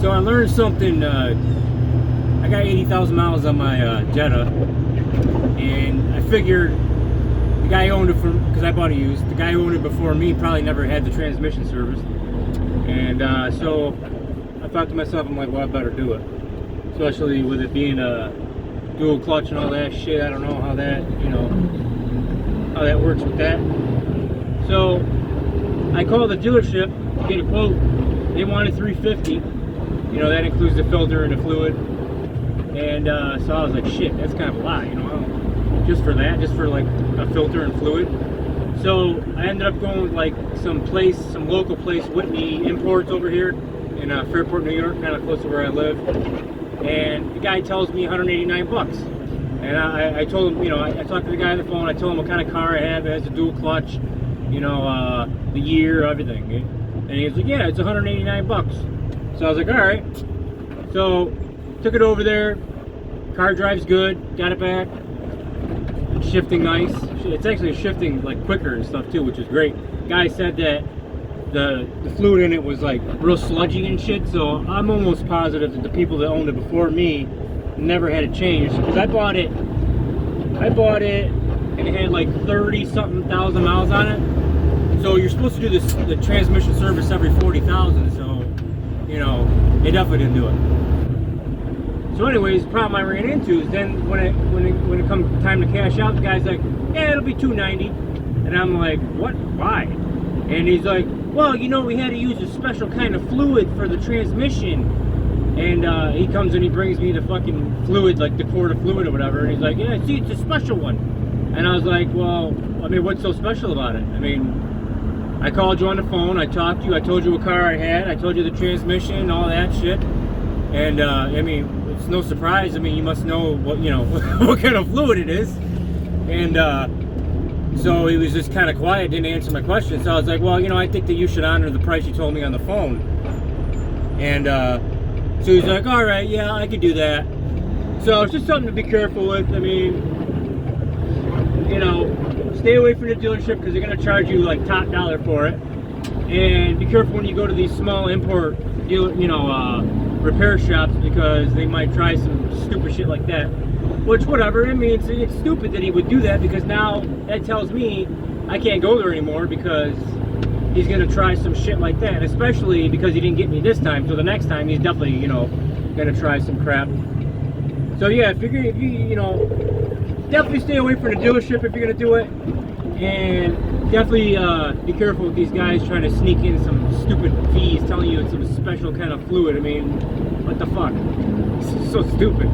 So I learned something. I got 80,000 miles on my Jetta, and I figured the guy who owned it from, because I bought it used, the guy who owned it before me probably never had the transmission service. And so I thought to myself, I'm like, well, I better do it. Especially with it being a dual clutch and all that shit. I don't know how that, how that works with that. So I called the dealership to get a quote. They wanted $350. That includes the filter and the fluid. And so I was like, shit, that's kind of a lot, just for that, just for like a filter and fluid. So I ended up going with like some local place, Whitney Imports over here in Fairport, New York, kind of close to where I live. And the guy tells me 189 bucks. And I told him, I talked to the guy on the phone. I told him what kind of car I have. It has a dual clutch, the year, everything. And he was like, yeah, it's 189 bucks. So I was like, all right. So took it over there. Car drives good. Got it back. It's shifting nice. It's actually shifting like quicker and stuff too, which is great. Guy said that the fluid in it was like real sludgy and shit. So I'm almost positive that the people that owned it before me never had it changed, because I bought it and it had like 30-something thousand miles on it. So you're supposed to do the transmission service every 40,000. So they definitely didn't do it. So anyways, the problem I ran into is then when it comes time to cash out, the guy's like, yeah, it'll be $290. And I'm like, what? Why? And he's like, well, we had to use a special kind of fluid for the transmission. And he comes and he brings me the fucking fluid, like the quart of fluid or whatever. And he's like, yeah, see, it's a special one. And I was like, well, what's so special about it? I called you on the phone, I talked to you, I told you what car I had, I told you the transmission, all that shit. And it's no surprise. You must know what what kind of fluid it is. And so he was just kind of quiet, didn't answer my question. So I was like, well, I think that you should honor the price you told me on the phone. And so he's like, all right, yeah, I could do that. So it's just something to be careful with. Stay away from the dealership because they're going to charge you like top dollar for it. And be careful when you go to these small import repair shops, because they might try some stupid shit like that. Which, whatever, it's stupid that he would do that, because now that tells me I can't go there anymore, because he's going to try some shit like that, especially because he didn't get me this time. So the next time he's definitely, going to try some crap. So yeah, figure if you, definitely stay away from the dealership if you're going to do it. And definitely be careful with these guys trying to sneak in some stupid fees telling you it's some special kind of fluid. What the fuck? This is so stupid.